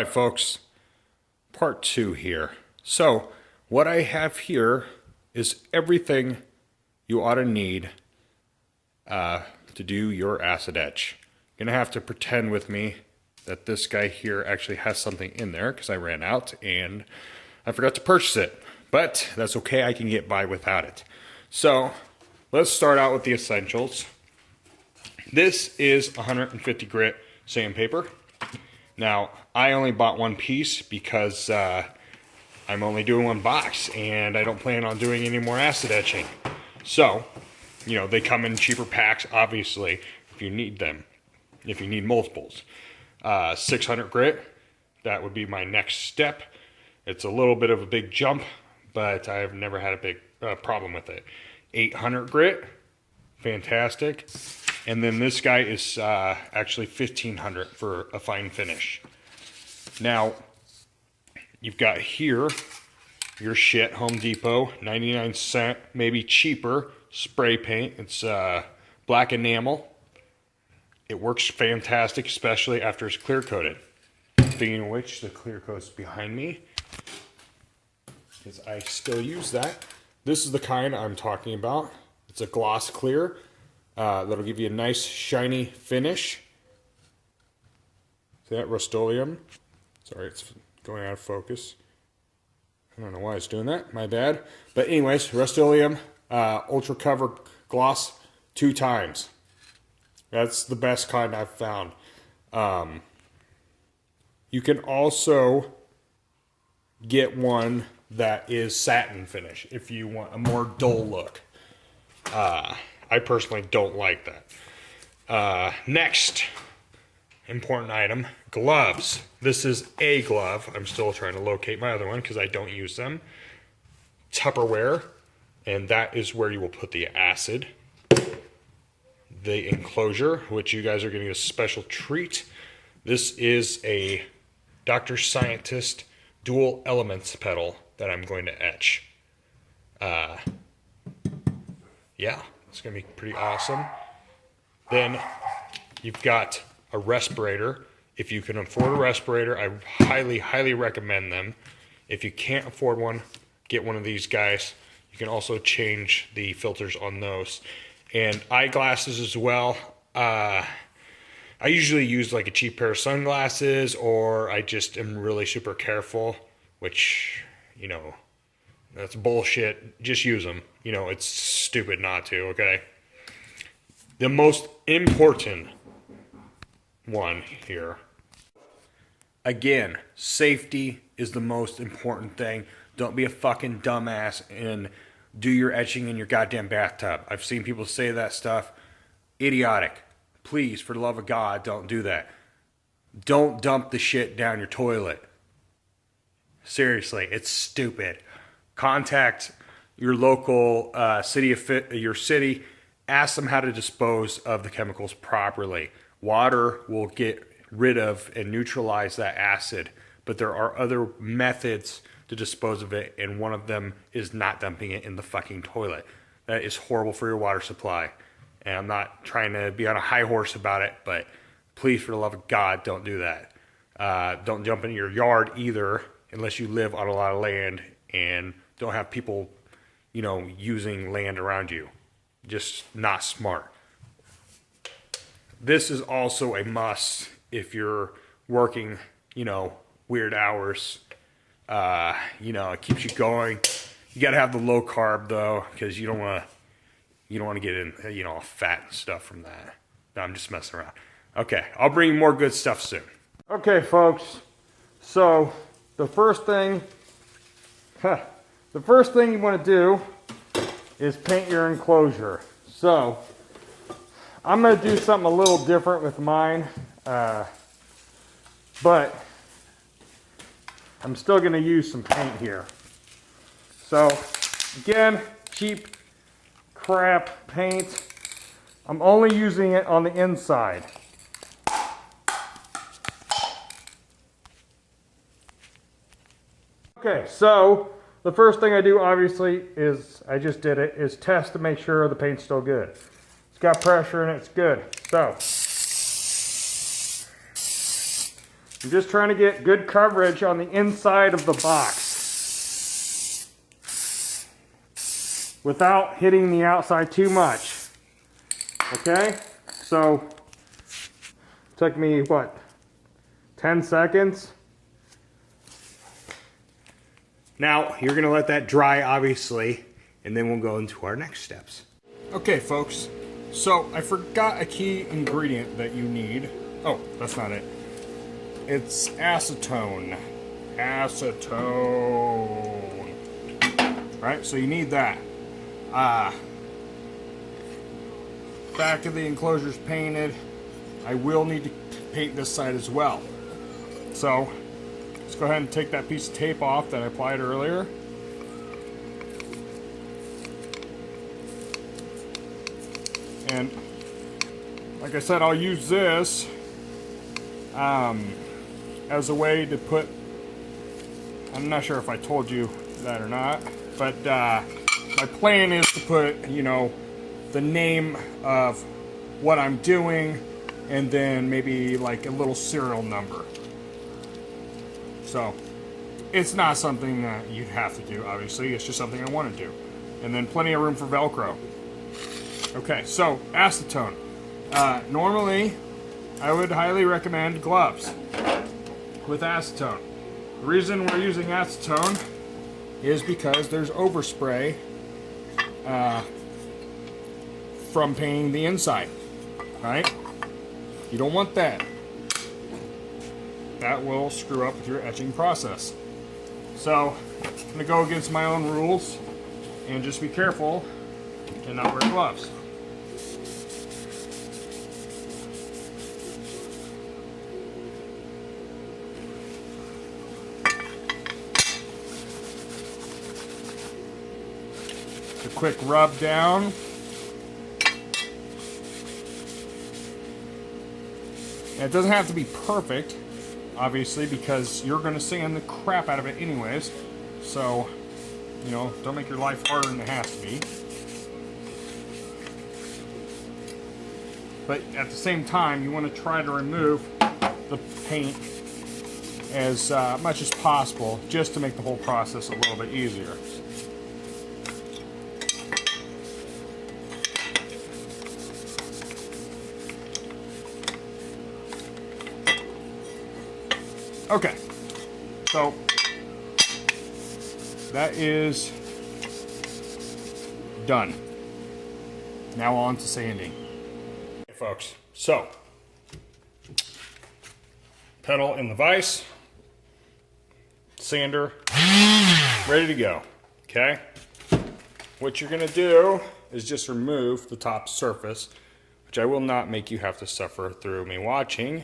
Alright folks, part 2 here. So what I have here is everything you ought to need to do your acid etch. You're going to have to pretend with me that this guy here actually has something in there because I ran out and I forgot to purchase it. But that's okay, I can get by without it. So let's start out with the essentials. This is 150 grit sandpaper. Now, I only bought one piece because I'm only doing one box and I don't plan on doing any more acid etching. So, you know, they come in cheaper packs, obviously, if you need them, if you need multiples. 600 grit, that would be my next step. It's a little bit of a big jump, but I've never had a big problem with it. 800 grit, fantastic. And then this guy is actually 1500 for a fine finish. Now, you've got here your shit Home Depot, 99-cent, maybe cheaper, spray paint. It's black enamel. It works fantastic, especially after it's clear coated. Speaking of which, the clear coat's behind me, because I still use that. This is the kind I'm talking about. It's a gloss clear. That'll give you a nice shiny finish. See that? Rustoleum. Sorry, it's going out of focus. I don't know why it's doing that. My bad. But anyways, Rustoleum Ultra Cover Gloss 2 times. That's the best kind I've found. You can also get one that is satin finish if you want a more dull look. I personally don't like that. Next important item, gloves. This is a glove. I'm still trying to locate my other one because I don't use them. Tupperware, and that is where you will put the acid. The enclosure, which you guys are getting a special treat. This is a Dr. Scientist dual elements pedal that I'm going to etch. Yeah. It's going to be pretty awesome. Then you've got a respirator. If you can afford a respirator, I highly, highly recommend them. If you can't afford one, get one of these guys. You can also change the filters on those. And eyeglasses as well. I usually use like a cheap pair of sunglasses, or I just am really super careful, which, you know, that's bullshit. Just use them. You know, it's stupid not to, okay? The most important one here. Again, safety is the most important thing. Don't be a fucking dumbass and do your etching in your goddamn bathtub. I've seen people say that stuff. Idiotic. Please, for the love of God, don't do that. Don't dump the shit down your toilet. Seriously, it's stupid. Contact your local your city. Ask them how to dispose of the chemicals properly. Water will get rid of and neutralize that acid, but there are other methods to dispose of it, and one of them is not dumping it in the fucking toilet. That is horrible for your water supply. And I'm not trying to be on a high horse about it, but please, for the love of God, don't do that. Don't jump in your yard either, unless you live on a lot of land and don't have people, you know, using land around you. Just not smart. This is also a must if you're working, you know, weird hours. You know, it keeps you going. You got to have the low carb though, because you don't want to get in, you know, fat and stuff from that. No, I'm just messing around. Okay, I'll bring you more good stuff soon. Okay, folks. So the first thing you want to do is paint your enclosure. So I'm going to do something a little different with mine, but I'm still going to use some paint here. So again, cheap crap paint. I'm only using it on the inside. Okay, so the first thing I do, obviously, is I just did it, is test to make sure the paint's still good. It's got pressure and it's good. So I'm just trying to get good coverage on the inside of the box without hitting the outside too much. Okay, so took me what, 10 seconds? Now you're gonna let that dry, obviously, and then we'll go into our next steps. Okay, folks, so I forgot a key ingredient that you need. Oh, that's not it. It's acetone. Acetone. Right, so you need that. Back of the enclosure's painted. I will need to paint this side as well. So let's go ahead and take that piece of tape off that I applied earlier. And like I said, I'll use this as a way to put, I'm not sure if I told you that or not, but my plan is to put, you know, the name of what I'm doing and then maybe like a little serial number. So it's not something that you'd have to do, obviously. It's just something I want to do. And then plenty of room for Velcro. Okay, so acetone. Normally, I would highly recommend gloves with acetone. The reason we're using acetone is because there's overspray from painting the inside, right? You don't want that. That will screw up with your etching process. So, I'm gonna go against my own rules and just be careful and not wear gloves. A quick rub down. And it doesn't have to be perfect, obviously, because you're going to sand the crap out of it anyways. So, you know, don't make your life harder than it has to be. But at the same time, you want to try to remove the paint as much as possible, just to make the whole process a little bit easier. Okay, so that is done. Now on to sanding. Okay, folks, so pedal in the vise, sander, ready to go, okay? What you're gonna do is just remove the top surface, which I will not make you have to suffer through me watching.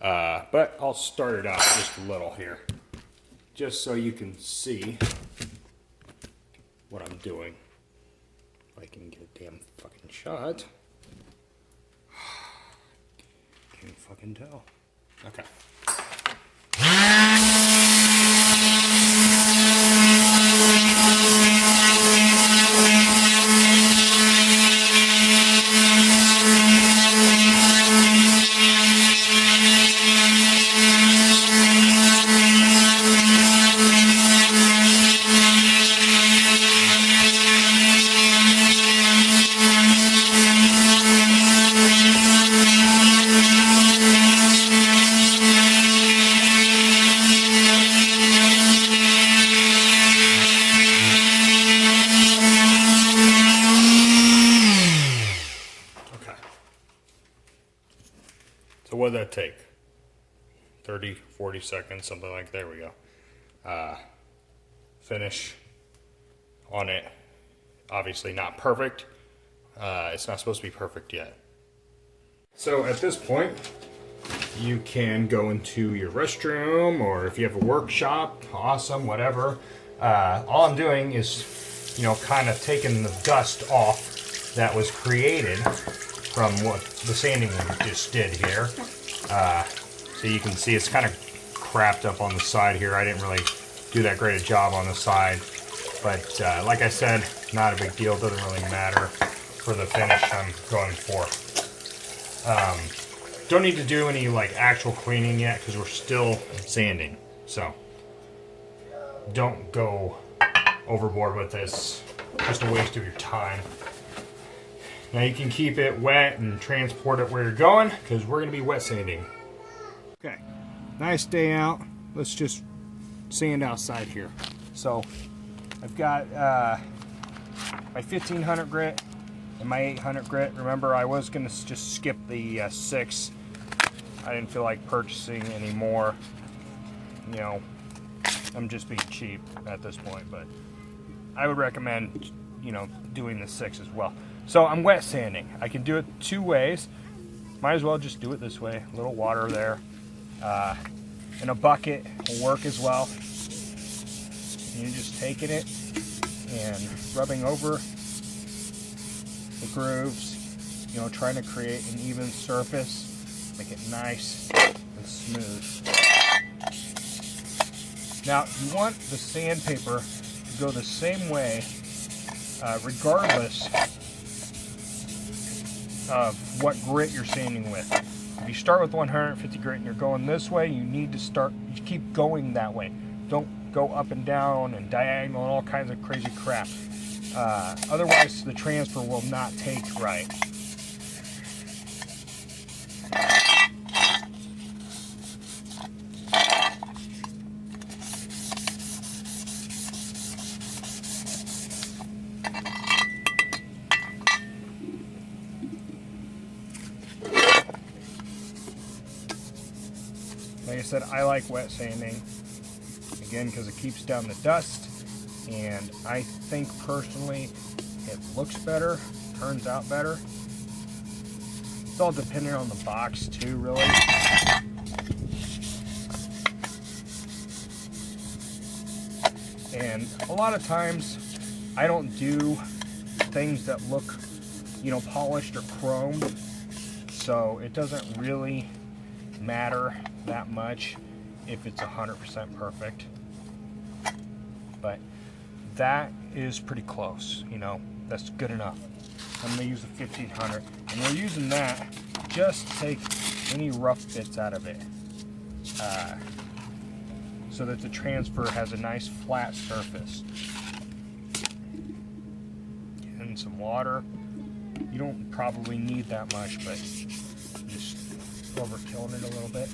But I'll start it out just a little here, just so you can see what I'm doing. If I can get a damn fucking shot. Can't fucking tell. Okay. So what did that take? 30, 40 seconds, something like that. There we go. Finish on it. Obviously not perfect. It's not supposed to be perfect yet. So at this point, you can go into your restroom, or if you have a workshop, awesome, whatever. All I'm doing is, you know, kind of taking the dust off that was created from what the sanding we just did here. So you can see it's kind of crapped up on the side here. I didn't really do that great a job on the side, but like I said, not a big deal. Doesn't really matter for the finish I'm going for. Don't need to do any like actual cleaning yet because we're still sanding. So don't go overboard with this. Just a waste of your time. Now you can keep it wet and transport it where you're going because we're going to be wet sanding. Okay, nice day out. Let's just sand outside here. So I've got my 1500 grit and my 800 grit. Remember, I was going to just skip the 6. I didn't feel like purchasing any more. You know, I'm just being cheap at this point, but I would recommend, you know, doing the 6 as well. So I'm wet sanding. I can do it 2 ways. Might as well just do it this way. A little water there. And a bucket will work as well. And you're just taking it and rubbing over the grooves, you know, trying to create an even surface, make it nice and smooth. Now, you want the sandpaper to go the same way, regardless of what grit you're sanding with. If you start with 150 grit and you're going this way, you need to start, you keep going that way. Don't go up and down and diagonal and all kinds of crazy crap. Otherwise, the transfer will not take right. Like I said, I like wet sanding, again, because it keeps down the dust, and I think personally it looks better, turns out better. It's all dependent on the box too, really. And a lot of times I don't do things that look, you know, polished or chromed, so it doesn't really matter that much if it's 100% perfect. But that is pretty close, you know, that's good enough. I'm going to use the 1500, and we're using that just to take any rough bits out of it, so that the transfer has a nice flat surface. And some water. You don't probably need that much, but just overkilling it a little bit.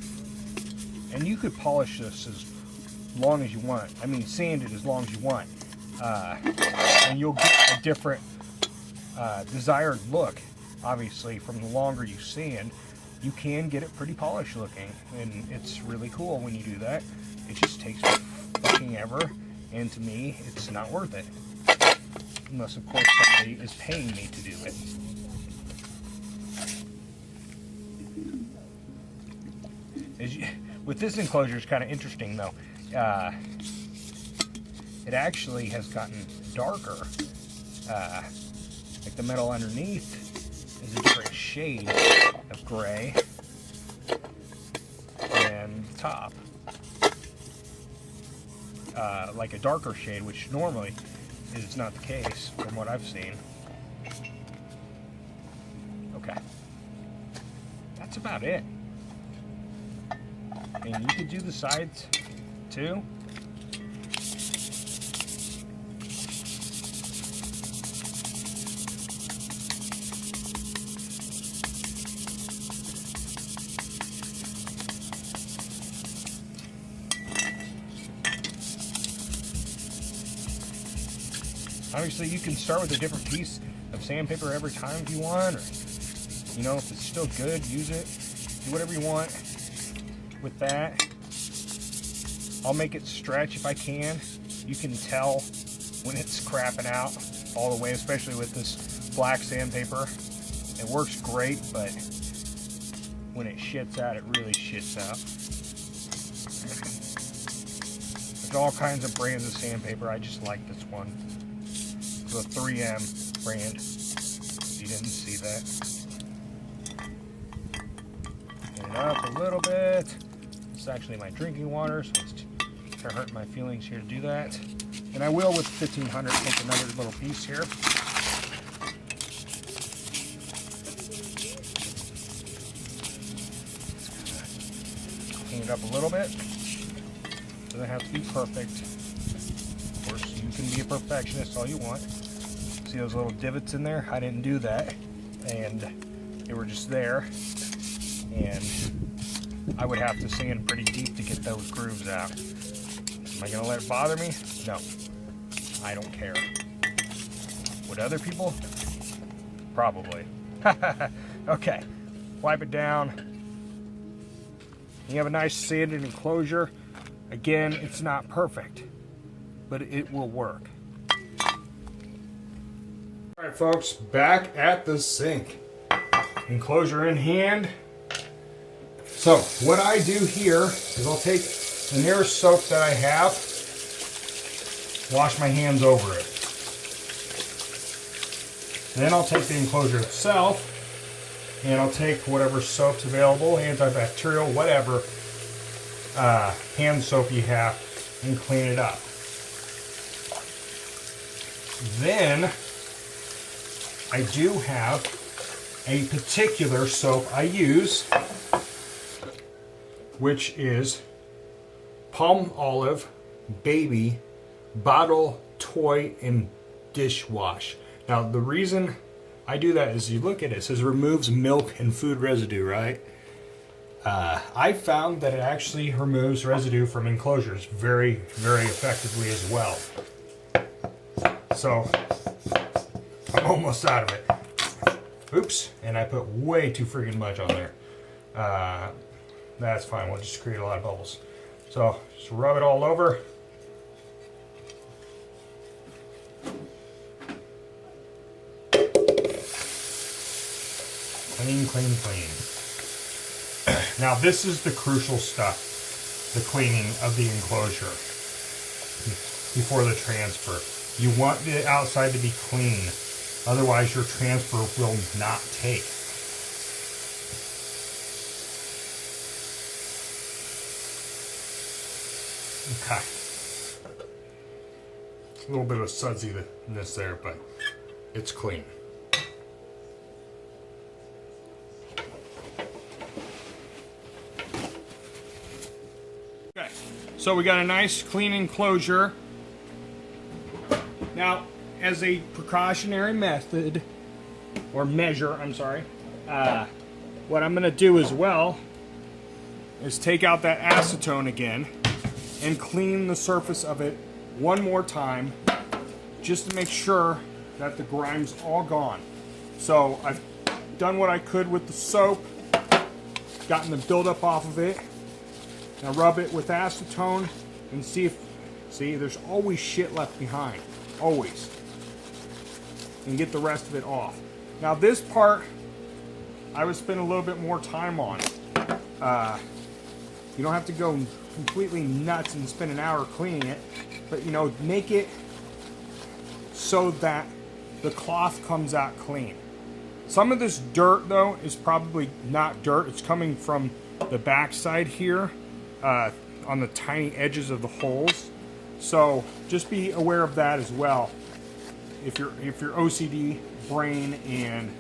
And you could polish this as long as you want. I mean, sand it as long as you want. And you'll get a different desired look. Obviously, from the longer you sand, you can get it pretty polished looking. And it's really cool when you do that. It just takes fucking ever. And to me, it's not worth it. Unless, of course, somebody is paying me to do it. With this enclosure, it's kind of interesting though. It actually has gotten darker. Like the metal underneath is a different shade of gray than the top. Like a darker shade, which normally is not the case from what I've seen. Okay. That's about it. And you could do the sides too. Obviously, you can start with a different piece of sandpaper every time if you want, or, you know, if it's still good, use it. Do whatever you want with that. I'll make it stretch if I can. You can tell when it's crapping out all the way, especially with this black sandpaper. It works great, but when it shits out, it really shits out. There's all kinds of brands of sandpaper. I just like this one. The 3M brand. If you didn't see that. Clean it up a little bit. It's actually my drinking water, so it's going to hurt my feelings here to do that. And I will, with 1500, take another little piece here. it up a little bit. Doesn't have to be perfect. Of course, you can be a perfectionist all you want. See those little divots in there? I didn't do that, and they were just there. And I would have to sand pretty deep to get those grooves out. Am I gonna let it bother me? No, I don't care. Would other people? Probably. Okay, wipe it down. You have a nice sanded enclosure. Again, it's not perfect, but it will work. All right, folks, back at the sink. Enclosure in hand. So what I do here is I'll take the nearest soap that I have, wash my hands over it. Then I'll take the enclosure itself, and I'll take whatever soap's available, antibacterial, whatever, hand soap you have, and clean it up. Then I do have a particular soap I use, which is Palmolive Baby Bottle, Toy, and Dishwash. Now, the reason I do that is you look at it, it says removes milk and food residue, right? I found that it actually removes residue from enclosures very, very effectively as well. So, I'm almost out of it. Oops, and I put way too freaking much on there. That's fine, we'll just create a lot of bubbles. So, just rub it all over. Clean, clean, clean. Now this is the crucial stuff, the cleaning of the enclosure before the transfer. You want the outside to be clean, otherwise your transfer will not take. Okay. A little bit of sudsiness there, but it's clean. Okay, so we got a nice clean enclosure. Now, as a precautionary method, or measure, I'm sorry, what I'm going to do as well is take out that acetone again and clean the surface of it one more time, just to make sure that the grime's all gone. So I've done what I could with the soap, gotten the buildup off of it. Now rub it with acetone and see there's always shit left behind, always. And get the rest of it off. Now this part, I would spend a little bit more time on. You don't have to go completely nuts and spend an hour cleaning it, but make it so that the cloth comes out clean. Some of this dirt though is probably not dirt, it's coming from the back side here, on the tiny edges of the holes. So just be aware of that as well. If you're OCD brain and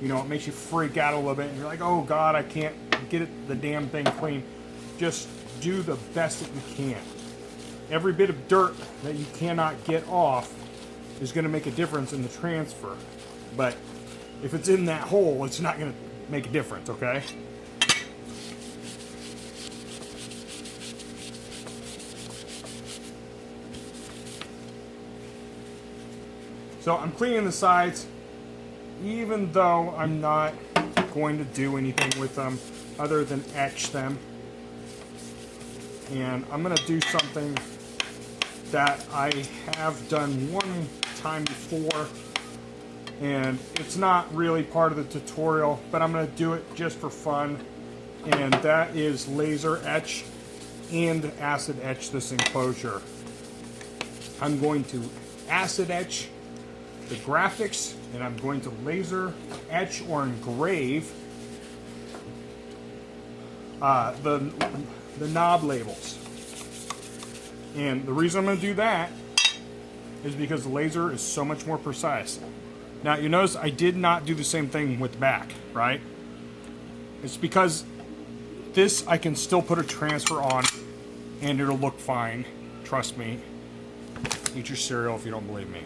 it makes you freak out a little bit and you're like, oh God, I can't get the damn thing clean, just do the best that you can. Every bit of dirt that you cannot get off is going to make a difference in the transfer. But if it's in that hole, it's not going to make a difference, okay? So I'm cleaning the sides, even though I'm not going to do anything with them other than etch them. And I'm going to do something that I have done one time before, and it's not really part of the tutorial, but I'm going to do it just for fun, and that is laser etch and acid etch this enclosure. I'm going to acid etch the graphics, and I'm going to laser etch or engrave the knob labels. And the reason I'm going to do that is because the laser is so much more precise. Now you notice I did not do the same thing with the back, right? It's because this, I can still put a transfer on and it'll look fine. Trust me. Eat your cereal if you don't believe me.